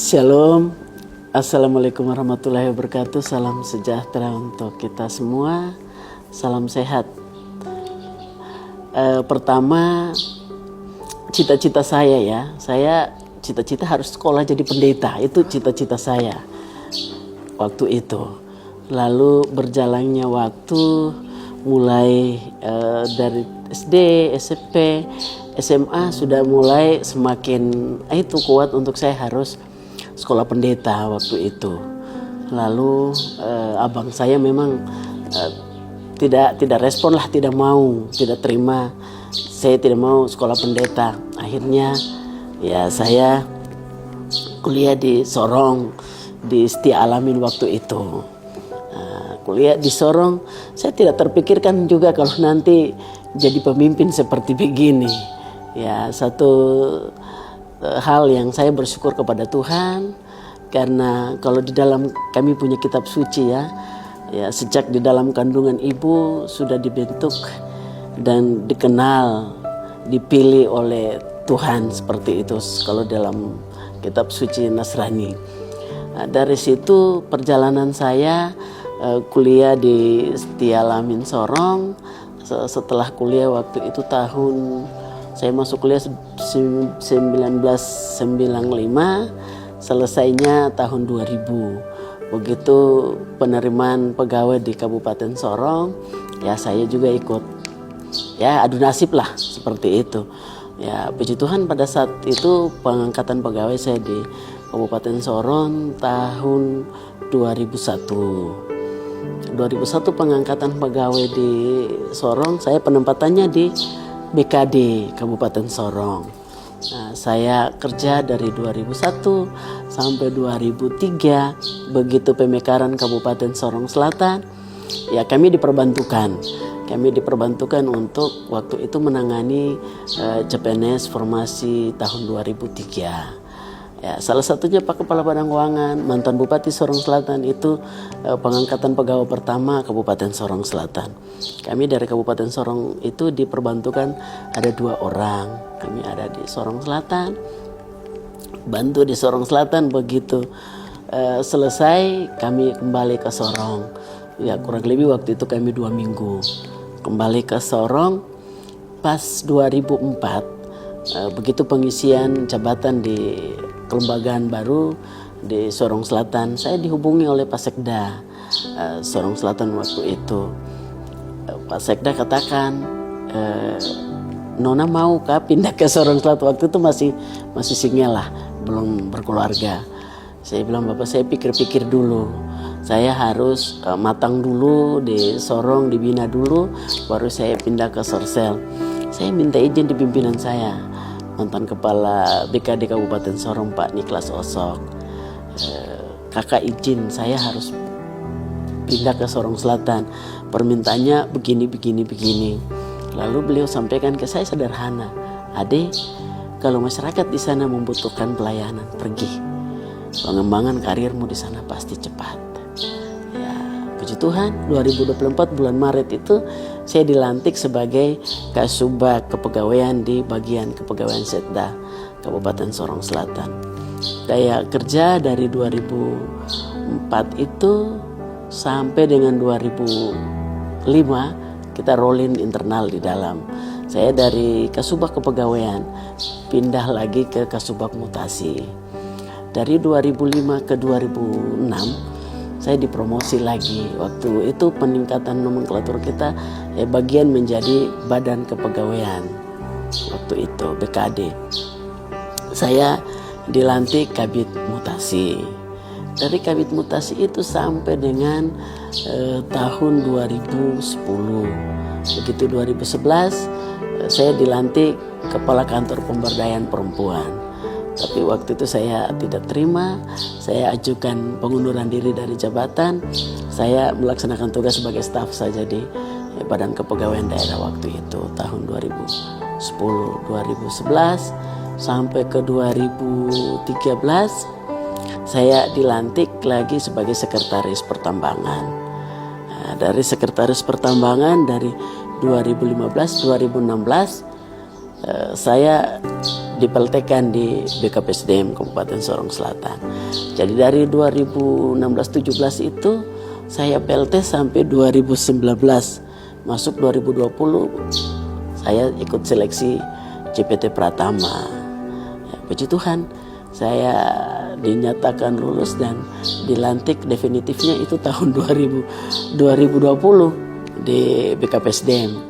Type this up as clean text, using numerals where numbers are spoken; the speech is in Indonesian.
Shalom, Assalamualaikum warahmatullahi wabarakatuh. Salam sejahtera untuk kita semua. Salam sehat. Pertama, cita-cita saya ya. Saya cita-cita harus sekolah jadi pendeta. Itu cita-cita saya waktu itu. Lalu berjalannya waktu mulai dari SD, SMP, SMA sudah mulai semakin itu kuat untuk saya harus sekolah pendeta waktu itu. Lalu abang saya memang tidak respon lah, tidak mau, tidak terima. Saya tidak mau sekolah pendeta. Akhirnya ya saya kuliah di Sorong, di Setia Alamin waktu itu. Kuliah di Sorong, saya tidak terpikirkan juga kalau nanti jadi pemimpin seperti begini. Ya, satu hal yang saya bersyukur kepada Tuhan, karena kalau di dalam kami punya kitab suci ya sejak di dalam kandungan ibu sudah dibentuk dan dikenal, dipilih oleh Tuhan seperti itu kalau dalam kitab suci Nasrani. Dari situ perjalanan saya kuliah di Setia Alamin Sorong. Setelah kuliah waktu itu saya masuk kuliah 1995, selesainya tahun 2000. Begitu penerimaan pegawai di Kabupaten Sorong, ya saya juga ikut. Ya adu nasib lah seperti itu. Ya puji Tuhan pada saat itu pengangkatan pegawai saya di Kabupaten Sorong tahun 2001 pengangkatan pegawai di Sorong. Saya penempatannya di BKD Kabupaten Sorong. Nah, saya kerja dari 2001 sampai 2003. Begitu pemekaran Kabupaten Sorong Selatan, ya kami diperbantukan untuk waktu itu menangani CPNS formasi tahun 2003. Ya, salah satunya Pak Kepala Badan Keuangan, mantan Bupati Sorong Selatan itu pengangkatan pegawai pertama Kabupaten Sorong Selatan. Kami dari Kabupaten Sorong itu diperbantukan ada 2 orang. Kami ada di Sorong Selatan, bantu di Sorong Selatan. Begitu selesai kami kembali ke Sorong. Ya kurang lebih waktu itu kami 2 minggu kembali ke Sorong. Pas 2004 begitu pengisian jabatan di kelembagaan baru di Sorong Selatan, saya dihubungi oleh Pak Sekda Sorong Selatan waktu itu. Pak Sekda katakan, Nona mau kah pindah ke Sorong Selatan? Waktu itu masih single lah, belum berkeluarga. Saya bilang, Bapak saya pikir-pikir dulu. Saya harus matang dulu di Sorong, dibina dulu, baru saya pindah ke Sorsel. Saya minta izin di pimpinan saya, mantan Kepala BKD Kabupaten Sorong Pak Niklas Osok. Kakak izin saya harus pindah ke Sorong Selatan. Permintaannya begini. Lalu beliau sampaikan ke saya sederhana, Ade, kalau masyarakat di sana membutuhkan pelayanan, pergi. Pengembangan karirmu di sana pasti cepat. Ya, puji Tuhan, 2024 bulan Maret itu saya dilantik sebagai Kasubag Kepegawaian di bagian Kepegawaian Setda Kabupaten Sorong Selatan. Saya kerja dari 2004 itu sampai dengan 2005 kita rolling internal di dalam. Saya dari Kasubag Kepegawaian pindah lagi ke Kasubag Mutasi. Dari 2005 ke 2006 saya dipromosi lagi. Waktu itu peningkatan nomenklatur kita bagian menjadi Badan Kepegawaian. Waktu itu BKD. Saya dilantik Kabid Mutasi. Dari Kabid Mutasi itu sampai dengan tahun 2010. Begitu 2011 saya dilantik Kepala Kantor Pemberdayaan Perempuan. Tapi waktu itu saya tidak terima. Saya ajukan pengunduran diri dari jabatan. Saya melaksanakan tugas sebagai staf saja di Badan Kepegawaian Daerah waktu itu tahun 2010, 2011 sampai ke 2013 saya dilantik lagi sebagai Sekretaris Pertambangan. Nah, dari Sekretaris Pertambangan dari 2015, 2016 saya dipeltekan di BKPSDM Kabupaten Sorong Selatan. Jadi dari 2016-17 itu saya PLT sampai 2019. Masuk 2020 saya ikut seleksi CPT Pratama. Ya, puji Tuhan, saya dinyatakan lulus dan dilantik definitifnya itu tahun 2020 di BKPSDM.